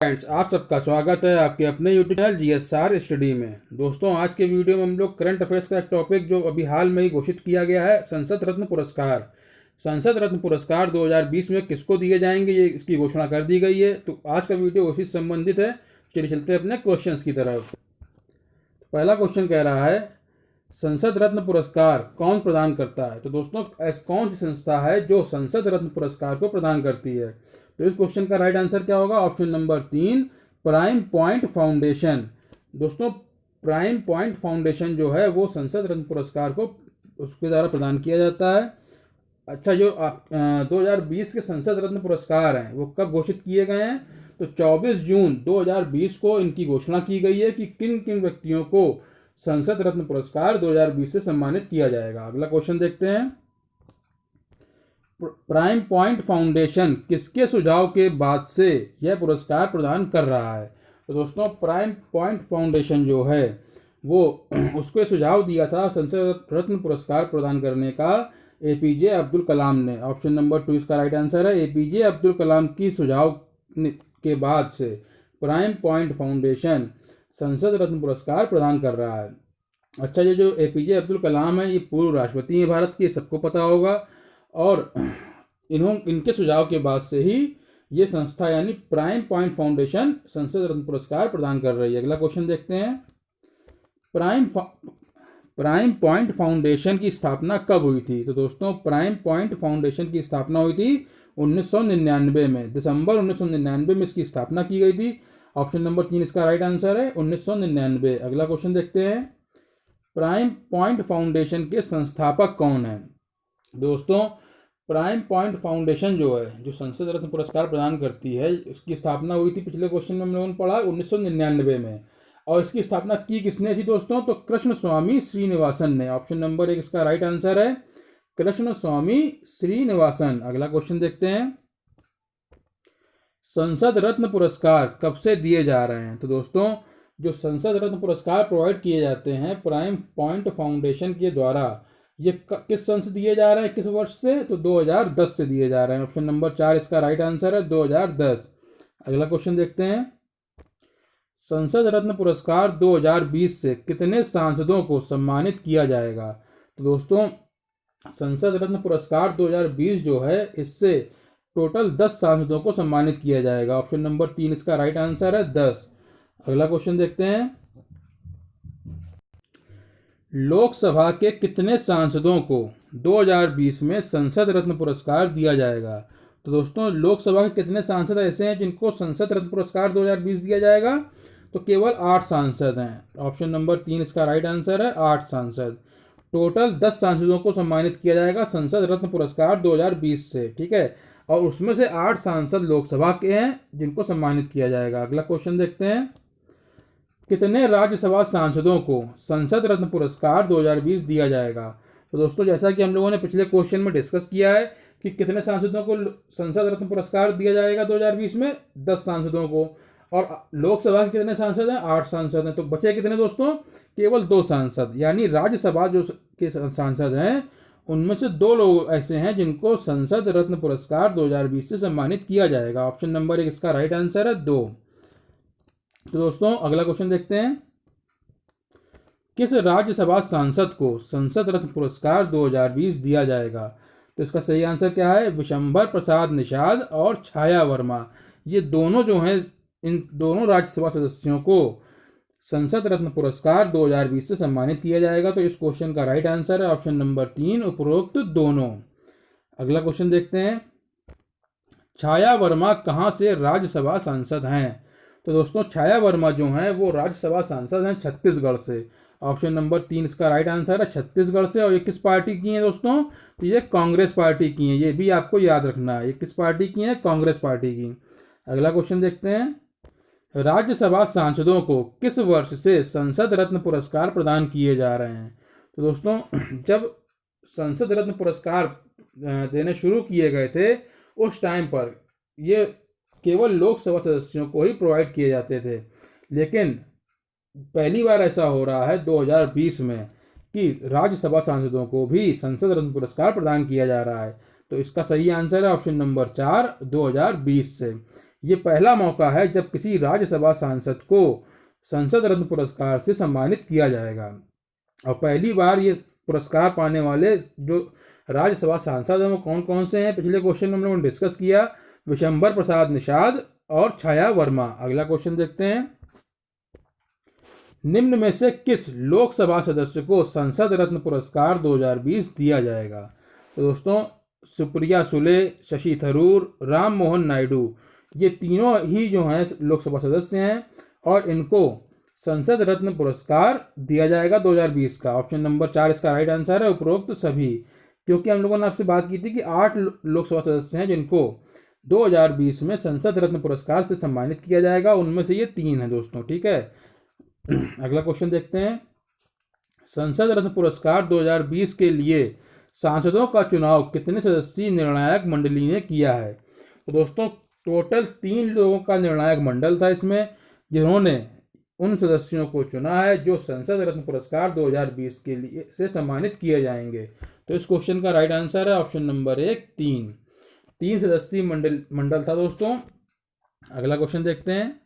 Friends, आप सबका स्वागत है आपके अपने यूट्यूब चैनल जीएसआर स्टडी में। दोस्तों, आज के वीडियो में हम लोग करंट अफेयर्स का एक टॉपिक जो अभी हाल में ही घोषित किया गया है, संसद रत्न पुरस्कार। संसद रत्न पुरस्कार 2020 में किसको दिए जाएंगे, ये इसकी घोषणा कर दी गई है। तो आज का वीडियो उसी से संबंधित है। चलिए चलते हैं अपने क्वेश्चंस की तरफ। पहला क्वेश्चन कह रहा है, संसद रत्न पुरस्कार कौन प्रदान करता है। तो दोस्तों, ऐसी कौन सी संस्था है जो संसद रत्न पुरस्कार को प्रदान करती है। तो इस क्वेश्चन का राइट आंसर क्या होगा? Option number 3, prime point foundation. दोस्तों, प्राइम पॉइंट फाउंडेशन जो है वो संसद रत्न पुरस्कार को उसके द्वारा प्रदान किया जाता है। अच्छा, जो 2020 के संसद रत्न पुरस्कार हैं वो कब घोषित किए गए हैं? तो 24 जून 2020 को इनकी घोषणा की गई है कि किन किन व्यक्तियों को संसद रत्न पुरस्कार 2020 से सम्मानित किया जाएगा। अगला क्वेश्चन देखते हैं, प्राइम पॉइंट फाउंडेशन किसके सुझाव के बाद से यह पुरस्कार प्रदान कर रहा है। तो दोस्तों, प्राइम पॉइंट फाउंडेशन जो है वो उसको सुझाव दिया था संसद रत्न पुरस्कार प्रदान करने का एपीजे अब्दुल कलाम ने। ऑप्शन नंबर 2 इसका राइट आंसर है। एपीजे अब्दुल कलाम की सुझाव के बाद से प्राइम पॉइंट फाउंडेशन संसद रत्न पुरस्कार प्रदान कर रहा है। अच्छा, ये जो एपीजे अब्दुल कलाम है ये पूर्व राष्ट्रपति हैं भारत के, सबको पता होगा। और इनके सुझाव के बाद से ही ये संस्था यानी प्राइम पॉइंट फाउंडेशन संसद रत्न पुरस्कार प्रदान कर रही है। अगला क्वेश्चन देखते हैं, प्राइम पॉइंट फाउंडेशन की स्थापना कब हुई थी। तो दोस्तों, प्राइम पॉइंट फाउंडेशन की स्थापना हुई थी 1999 में। दिसंबर 1999 में इसकी स्थापना की गई थी। ऑप्शन नंबर 3 इसका राइट आंसर है, 1999। अगला क्वेश्चन देखते हैं, प्राइम पॉइंट फाउंडेशन के संस्थापक कौन है। दोस्तों, प्राइम पॉइंट फाउंडेशन जो है जो संसद रत्न पुरस्कार प्रदान करती है, इसकी स्थापना हुई थी, पिछले क्वेश्चन में हम लोगों ने पढ़ा, 1999 में। और इसकी स्थापना की किसने थी दोस्तों? तो कृष्ण स्वामी श्रीनिवासन ने। ऑप्शन नंबर 1 इसका राइट आंसर है, कृष्ण स्वामी श्रीनिवासन। अगला क्वेश्चन देखते हैं, संसद रत्न पुरस्कार कब से दिए जा रहे हैं। तो दोस्तों, जो संसद रत्न पुरस्कार प्रोवाइड किए जाते हैं प्राइम पॉइंट फाउंडेशन के द्वारा, ये किस सन से दिए जा रहे हैं, किस वर्ष से? तो 2010 से दिए जा रहे हैं। ऑप्शन नंबर 4 इसका राइट आंसर है, 2010। अगला क्वेश्चन देखते हैं, संसद रत्न पुरस्कार 2020 से कितने सांसदों को सम्मानित किया जाएगा। तो दोस्तों, संसद रत्न पुरस्कार 2020 जो है इससे टोटल 10 सांसदों को सम्मानित किया जाएगा। ऑप्शन नंबर 3 इसका राइट आंसर है, 10। अगला क्वेश्चन देखते हैं, लोकसभा के कितने सांसदों को 2020 में संसद रत्न पुरस्कार दिया जाएगा। तो दोस्तों, लोकसभा के कितने सांसद ऐसे हैं जिनको संसद रत्न पुरस्कार 2020 दिया जाएगा? तो केवल 8 सांसद हैं। ऑप्शन नंबर 3 इसका राइट आंसर है, 8 सांसद। टोटल 10 सांसदों को सम्मानित किया जाएगा संसद रत्न पुरस्कार 2020 से, ठीक है। और उसमें से 8 सांसद लोकसभा के हैं जिनको सम्मानित किया जाएगा। अगला क्वेश्चन देखते हैं, कितने राज्यसभा सांसदों को संसद रत्न पुरस्कार 2020 दिया जाएगा। तो दोस्तों, जैसा कि हम लोगों ने पिछले क्वेश्चन में डिस्कस किया है कि कितने सांसदों को संसद रत्न पुरस्कार दिया जाएगा 2020 में, 10 सांसदों को। और लोकसभा के कितने सांसद हैं? 8 सांसद हैं। तो बचे कितने दोस्तों? केवल 2 सांसद, यानी राज्यसभा जो के सांसद हैं उनमें से 2 लोग ऐसे हैं जिनको संसद रत्न पुरस्कार 2020 से सम्मानित किया जाएगा। ऑप्शन नंबर 1 इसका राइट आंसर है, 2। तो दोस्तों, अगला क्वेश्चन देखते हैं, किस राज्यसभा सांसद को संसद रत्न पुरस्कार 2020 दिया जाएगा। तो इसका सही आंसर क्या है? विशंबर प्रसाद निषाद और छाया वर्मा। ये दोनों जो हैं, इन दोनों राज्यसभा सदस्यों को संसद रत्न पुरस्कार 2020 से सम्मानित किया जाएगा। तो इस क्वेश्चन का राइट आंसर है ऑप्शन नंबर 3, उपरोक्त दोनों। अगला क्वेश्चन देखते हैं, छाया वर्मा कहां से राज्यसभा सांसद हैं। तो दोस्तों, छाया वर्मा जो हैं वो राज्यसभा सांसद हैं छत्तीसगढ़ से। ऑप्शन नंबर 3 इसका राइट आंसर है, छत्तीसगढ़ से। और ये किस पार्टी की हैं दोस्तों? तो ये कांग्रेस पार्टी की हैं। ये भी आपको याद रखना है, ये किस पार्टी की हैं? कांग्रेस पार्टी की। अगला क्वेश्चन देखते हैं, राज्यसभा सांसदों को किस वर्ष से संसद रत्न पुरस्कार प्रदान किए जा रहे हैं। तो दोस्तों, जब संसद रत्न पुरस्कार देने शुरू किए गए थे उस टाइम पर ये केवल लोकसभा सदस्यों को ही प्रोवाइड किए जाते थे, लेकिन पहली बार ऐसा हो रहा है 2020 में कि राज्यसभा सांसदों को भी संसद रत्न पुरस्कार प्रदान किया जा रहा है। तो इसका सही आंसर है ऑप्शन नंबर 4, 2020 से। ये पहला मौका है जब किसी राज्यसभा सांसद को संसद रत्न पुरस्कार से सम्मानित किया जाएगा। और पहली बार ये पुरस्कार पाने वाले जो राज्यसभा सांसद हैं वो कौन कौन से हैं, पिछले क्वेश्चन में हम लोगों ने डिस्कस किया, विशंबर प्रसाद निषाद और छाया वर्मा। अगला क्वेश्चन देखते हैं, निम्न में से किस लोकसभा सदस्य को संसद रत्न पुरस्कार 2020 दिया जाएगा? तो दोस्तों सुप्रिया सुले, शशि थरूर, राम मोहन नायडू, ये तीनों ही जो हैं लोकसभा सदस्य हैं और इनको संसद रत्न पुरस्कार दिया जाएगा 2020 का। ऑप्शन नंबर 4 इसका राइट आंसर है, उपरोक्त सभी। क्योंकि हम लोगों ने आपसे बात की थी कि 8 लोकसभा सदस्य हैं जिनको 2020 में संसद रत्न पुरस्कार से सम्मानित किया जाएगा, उनमें से ये 3 हैं दोस्तों, ठीक है। अगला क्वेश्चन देखते हैं, संसद रत्न पुरस्कार 2020 के लिए सांसदों का चुनाव कितने सदस्यीय निर्णायक मंडली ने किया है? तो दोस्तों टोटल 3 लोगों का निर्णायक मंडल था इसमें, जिन्होंने उन सदस्यों को चुना है जो संसद रत्न पुरस्कार 2020 के लिए से सम्मानित किए जाएंगे। तो इस क्वेश्चन का राइट आंसर है ऑप्शन नंबर 1, 3 सदस्यीय मंडल था दोस्तों। अगला क्वेश्चन देखते हैं,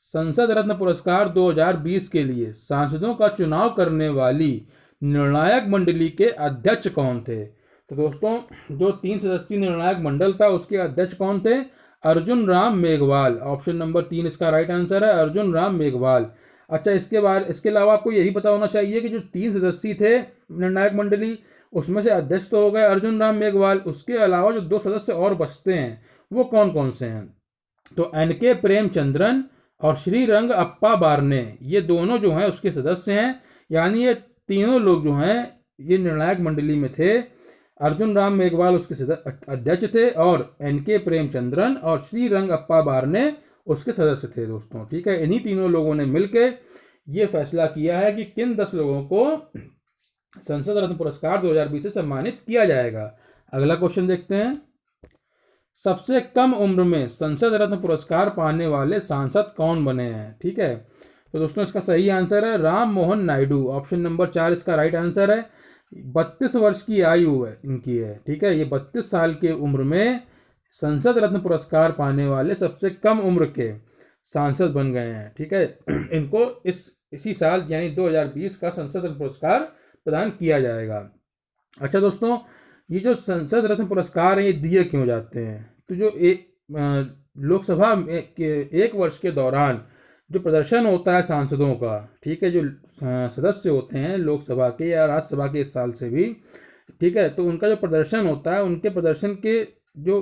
संसद रत्न पुरस्कार 2020 के लिए सांसदों का चुनाव करने वाली निर्णायक मंडली के अध्यक्ष कौन थे? तो दोस्तों जो 3 सदस्यीय निर्णायक मंडल था उसके अध्यक्ष कौन थे? अर्जुन राम मेघवाल। ऑप्शन नंबर 3 इसका राइट आंसर है, अर्जुन राम मेघवाल। अच्छा, इसके अलावा आपको यही पता होना चाहिए कि जो 3 सदस्य थे निर्णायक मंडली, उसमें से अध्यक्ष तो हो गए अर्जुन राम मेघवाल, उसके अलावा जो 2 सदस्य और बचते हैं वो कौन कौन से हैं? तो NK प्रेमचंद्रन और श्रीरंग अप्पा बारने, ये दोनों जो हैं उसके सदस्य हैं। यानी ये तीनों लोग जो हैं ये निर्णायक मंडली में थे। अर्जुन राम मेघवाल उसके अध्यक्ष थे और NK प्रेमचंद्रन और श्रीरंग अप्पा बारने उसके सदस्य थे दोस्तों, ठीक है। इन्हीं तीनों लोगों ने मिलकर ये फैसला किया है कि किन 10 लोगों को संसद रत्न पुरस्कार 2020 से सम्मानित किया जाएगा। अगला क्वेश्चन देखते हैं, सबसे कम उम्र में संसद रत्न पुरस्कार पाने वाले सांसद कौन बने हैं? ठीक है, तो दोस्तों इसका सही आंसर है राम मोहन नायडू। ऑप्शन नंबर 4 इसका राइट आंसर है। 32 वर्ष की आयु है इनकी है, ठीक है। ये 32 साल के उम्र में संसद रत्न पुरस्कार पाने वाले सबसे कम उम्र के सांसद बन गए हैं, ठीक है। इनको इसी साल यानी 2020 का संसद रत्न पुरस्कार प्रदान किया जाएगा। अच्छा दोस्तों, ये जो संसद रत्न पुरस्कार हैं ये दिए क्यों जाते हैं? तो जो लोकसभा के 1 वर्ष के दौरान जो प्रदर्शन होता है सांसदों का, ठीक है, जो सदस्य होते हैं लोकसभा के या राज्यसभा के इस साल से भी, ठीक है, तो उनका जो प्रदर्शन होता है उनके प्रदर्शन के जो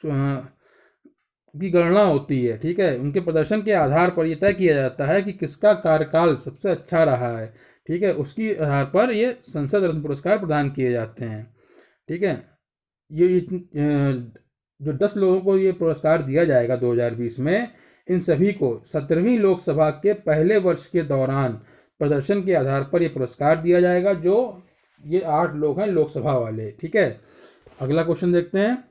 की गणना होती है, ठीक है, उनके प्रदर्शन के आधार पर यह तय किया जाता है कि किसका कार्यकाल सबसे अच्छा रहा है, ठीक है। उसकी आधार पर ये संसद रत्न पुरस्कार प्रदान किए जाते हैं, ठीक है। ये जो 10 लोगों को ये पुरस्कार दिया जाएगा 2020 में, इन सभी को 17वीं लोकसभा के पहले वर्ष के दौरान प्रदर्शन के आधार पर ये पुरस्कार दिया जाएगा, जो ये 8 लोग हैं लोकसभा वाले, ठीक है। अगला क्वेश्चन देखते हैं,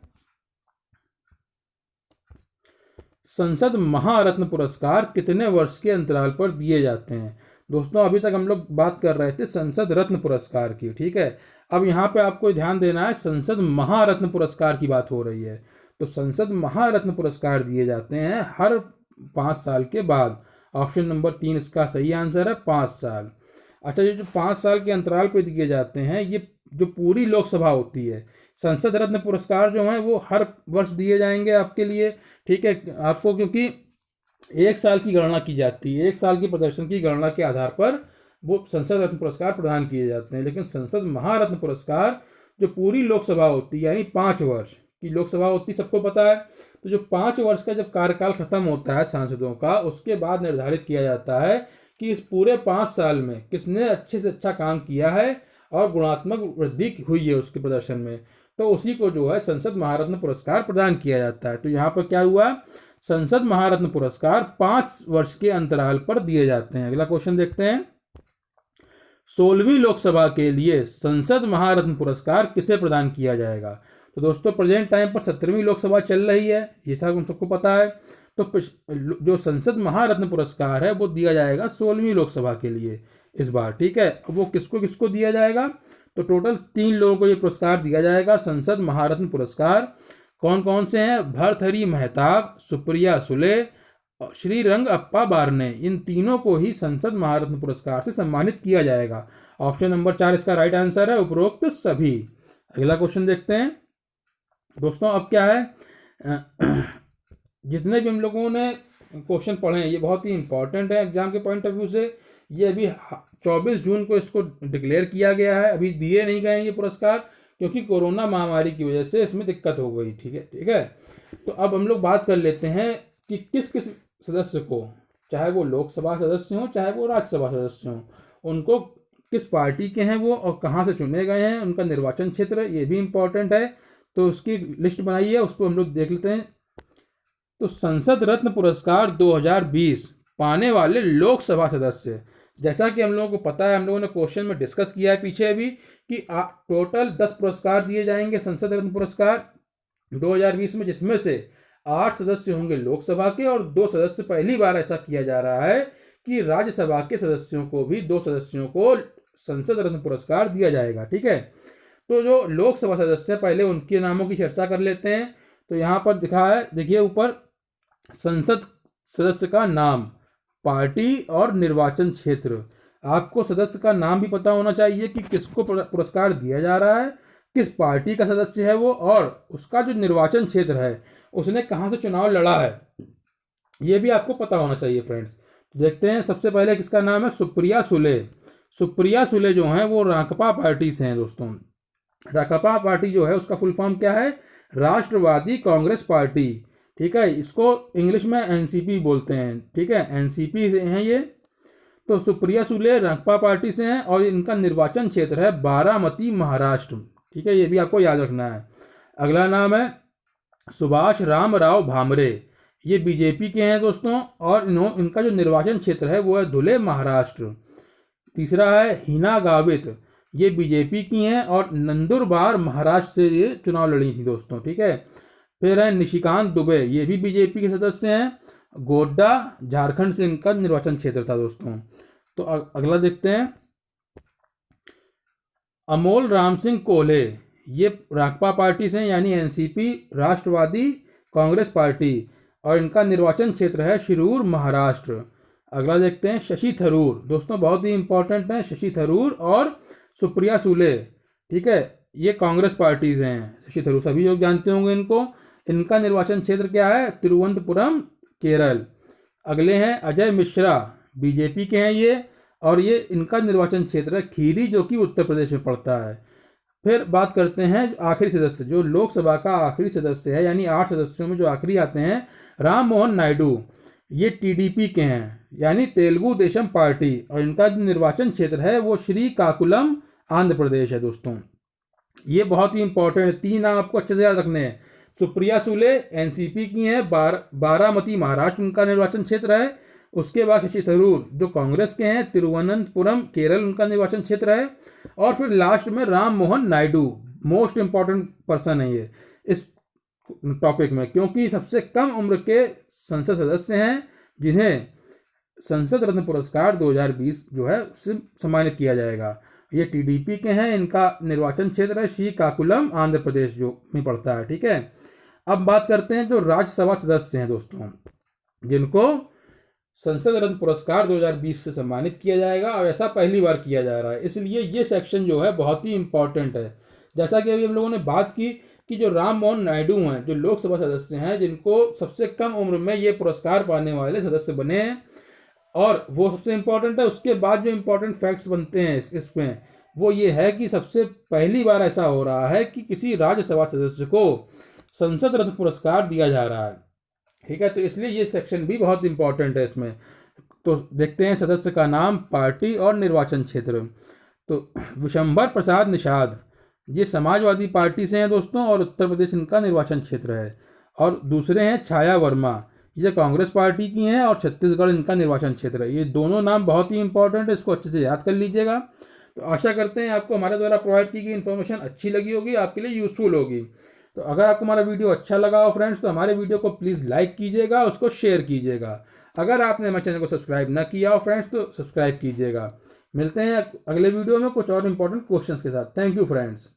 संसद महारत्न पुरस्कार कितने वर्ष के अंतराल पर दिए जाते हैं? दोस्तों अभी तक हम लोग बात कर रहे थे संसद रत्न पुरस्कार की, ठीक है। अब यहाँ पे आपको ध्यान देना है, संसद महारत्न पुरस्कार की बात हो रही है। तो संसद महारत्न पुरस्कार दिए जाते हैं हर 5 साल के बाद। ऑप्शन नंबर 3 इसका सही आंसर है, 5 साल। अच्छा, ये जो 5 साल के अंतराल पे दिए जाते हैं, ये जो पूरी लोकसभा होती है, संसद रत्न पुरस्कार जो हैं वो हर वर्ष दिए जाएंगे आपके लिए, ठीक है। आपको क्योंकि 1 साल की गणना की जाती है, 1 साल की प्रदर्शन की गणना के आधार पर वो संसद रत्न पुरस्कार प्रदान किए जाते हैं। लेकिन संसद महारत्न पुरस्कार जो पूरी लोकसभा होती है यानी 5 वर्ष की लोकसभा होती है, सबको पता है। तो जो 5 वर्ष का जब कार्यकाल खत्म होता है सांसदों का, उसके बाद निर्धारित किया जाता है कि इस पूरे 5 साल में किसने अच्छे से अच्छा काम किया है और गुणात्मक वृद्धि हुई है उसके प्रदर्शन में, तो उसी को जो है संसद महारत्न पुरस्कार प्रदान किया जाता है। तो यहाँ पर क्या हुआ, संसद महारत्न पुरस्कार 5 वर्ष के अंतराल पर दिए जाते हैं। अगला क्वेश्चन देखते हैं, 16वीं लोकसभा के लिए संसद महारत्न पुरस्कार किसे प्रदान किया जाएगा? तो दोस्तों प्रेजेंट टाइम पर 17वीं लोकसभा चल रही है, ये सब हम सबको पता है। तो जो संसद महारत्न पुरस्कार है वो दिया जाएगा 16वीं लोकसभा के लिए इस बार, ठीक है। वो किसको किसको दिया जाएगा? तो टोटल 3 लोगों को ये पुरस्कार दिया जाएगा, संसद महारत्न पुरस्कार। कौन कौन से हैं? भर्तहरि महताब, सुप्रिया सुले, श्रीरंग अप्पा बारने, इन तीनों को ही संसद महारत्न पुरस्कार से सम्मानित किया जाएगा। ऑप्शन नंबर 4 इसका राइट आंसर है, उपरोक्त सभी। अगला क्वेश्चन देखते हैं दोस्तों। अब क्या है, जितने भी हम लोगों ने क्वेश्चन पढ़े हैं ये बहुत ही इंपॉर्टेंट है एग्जाम के पॉइंट ऑफ व्यू से। ये अभी 24 जून को इसको डिक्लेयर किया गया है, अभी दिए नहीं गए हैं ये पुरस्कार क्योंकि कोरोना महामारी की वजह से इसमें दिक्कत हो गई। ठीक है। तो अब हम लोग बात कर लेते हैं कि किस किस सदस्य को, चाहे वो लोकसभा सदस्य हों चाहे वो राज्यसभा सदस्य हों, उनको किस पार्टी के हैं वो और कहाँ से चुने गए हैं, उनका निर्वाचन क्षेत्र, ये भी इम्पोर्टेंट है। तो उसकी लिस्ट बनाई है, उसको हम लोग देख लेते हैं। तो संसद रत्न पुरस्कार 2020 पाने वाले लोकसभा सदस्य, जैसा कि हम लोगों को पता है, हम लोगों ने क्वेश्चन में डिस्कस किया है पीछे भी कि टोटल 10 पुरस्कार दिए जाएंगे संसद रत्न पुरस्कार 2020 में, जिसमें से 8 सदस्य होंगे लोकसभा के और 2 सदस्य, पहली बार ऐसा किया जा रहा है कि राज्यसभा के सदस्यों को भी 2 सदस्यों को संसद रत्न पुरस्कार दिया जाएगा। ठीक है। तो जो लोकसभा सदस्य, पहले उनके नामों की चर्चा कर लेते हैं। तो यहाँ पर दिखा है, देखिए ऊपर, संसद सदस्य का नाम, पार्टी और निर्वाचन क्षेत्र। आपको सदस्य का नाम भी पता होना चाहिए कि किसको पुरस्कार दिया जा रहा है, किस पार्टी का सदस्य है वो, और उसका जो निर्वाचन क्षेत्र है उसने कहाँ से चुनाव लड़ा है, ये भी आपको पता होना चाहिए फ्रेंड्स। देखते हैं, सबसे पहले किसका नाम है? सुप्रिया सुले। सुप्रिया सुले जो हैं वो राकांपा पार्टी से हैं दोस्तों। राकांपा पार्टी जो है उसका फुल फॉर्म क्या है? राष्ट्रवादी कांग्रेस पार्टी। ठीक है, इसको इंग्लिश में एनसीपी बोलते हैं। ठीक है, एनसीपी से हैं ये। तो सुप्रिया सुले राकांपा पार्टी से हैं और इनका निर्वाचन क्षेत्र है बारामती, महाराष्ट्र। ठीक है, ये भी आपको याद रखना है। अगला नाम है सुभाष राम राव भामरे, ये बीजेपी के हैं दोस्तों और इनका जो निर्वाचन क्षेत्र है वो है धुले, महाराष्ट्र। तीसरा है हिना गावित, ये बीजेपी की हैं और नंदुरबार, महाराष्ट्र से ये चुनाव लड़ी थी दोस्तों। ठीक है। फिर है निशिकांत दुबे, ये भी बीजेपी के सदस्य हैं, गोड्डा, झारखंड से इनका निर्वाचन क्षेत्र था दोस्तों। तो अगला देखते हैं, अमोल राम सिंह कोल्हे, ये राकांपा पार्टी से यानी एनसीपी, राष्ट्रवादी कांग्रेस पार्टी, और इनका निर्वाचन क्षेत्र है शिरूर, महाराष्ट्र। अगला देखते हैं शशि थरूर, दोस्तों बहुत ही इंपॉर्टेंट है शशि थरूर और सुप्रिया सुले। ठीक है, ये कांग्रेस पार्टीज हैं। शशि थरूर सभी लोग जानते होंगे इनको। इनका निर्वाचन क्षेत्र क्या है? तिरुवनंतपुरम, केरल। अगले हैं अजय मिश्रा, बीजेपी के हैं ये, और ये इनका निर्वाचन क्षेत्र है खीरी, जो कि उत्तर प्रदेश में पड़ता है। फिर बात करते हैं आखिरी सदस्य, जो लोकसभा का आखिरी सदस्य है, यानी 8 सदस्यों में जो आखिरी आते हैं, राम मोहन नायडू, ये टीडीपी के हैं यानी तेलुगु देशम पार्टी, और इनका जो निर्वाचन क्षेत्र है वो श्रीकाकुलम, आंध्र प्रदेश है दोस्तों। ये बहुत ही इंपॉर्टेंट है, 3 नाम आपको अच्छे से याद रखने हैं। सुप्रिया सुले एनसीपी की हैं, बारामती, महाराष्ट्र उनका निर्वाचन क्षेत्र है। उसके बाद शशि थरूर जो कांग्रेस के हैं, तिरुवनंतपुरम, केरल उनका निर्वाचन क्षेत्र है। और फिर लास्ट में Ram Mohan Naidu, most important person है ये इस टॉपिक में, क्योंकि सबसे कम उम्र के संसद सदस्य हैं जिन्हें संसद रत्न पुरस्कार 2020 जो है उससे सम्मानित किया जाएगा। ये टीडीपी के हैं, इनका निर्वाचन क्षेत्र है श्रीकाकुलम, आंध्र प्रदेश जो में पड़ता है। ठीक है। अब बात करते हैं जो राज्यसभा सदस्य हैं दोस्तों, जिनको संसद रत्न पुरस्कार 2020 से सम्मानित किया जाएगा, और ऐसा पहली बार किया जा रहा है, इसलिए ये सेक्शन जो है बहुत ही इंपॉर्टेंट है। जैसा कि अभी हम लोगों ने बात की कि जो राम मोहन नायडू हैं, जो लोकसभा सदस्य हैं, जिनको सबसे कम उम्र में ये पुरस्कार पाने वाले सदस्य बने हैं, और वो सबसे इंपॉर्टेंट है। उसके बाद जो इंपॉर्टेंट फैक्ट्स बनते हैं इसमें, वो ये है कि सबसे पहली बार ऐसा हो रहा है कि किसी राज्यसभा सदस्य को संसद रत्न पुरस्कार दिया जा रहा है। ठीक है, तो इसलिए ये सेक्शन भी बहुत इंपॉर्टेंट है इसमें। तो देखते हैं सदस्य का नाम, पार्टी और निर्वाचन क्षेत्र। तो विशंबर प्रसाद निषाद, ये समाजवादी पार्टी से हैं दोस्तों और उत्तर प्रदेश इनका निर्वाचन क्षेत्र है। और दूसरे हैं छाया वर्मा, ये कांग्रेस पार्टी की हैं और छत्तीसगढ़ इनका निर्वाचन क्षेत्र है। ये दोनों नाम बहुत ही इंपॉर्टेंट है, इसको अच्छे से याद कर लीजिएगा। तो आशा करते हैं आपको हमारे द्वारा प्रोवाइड की गई इन्फॉर्मेशन अच्छी लगी होगी, आपके लिए यूजफुल होगी। तो अगर आपको हमारा वीडियो अच्छा लगा हो फ्रेंड्स, तो हमारे वीडियो को प्लीज़ लाइक कीजिएगा, उसको शेयर कीजिएगा। अगर आपने हमारे चैनल को सब्सक्राइब ना किया हो फ्रेंड्स, तो सब्सक्राइब कीजिएगा। मिलते हैं अगले वीडियो में कुछ और इंपॉर्टेंट क्वेश्चंस के साथ। Thank you friends.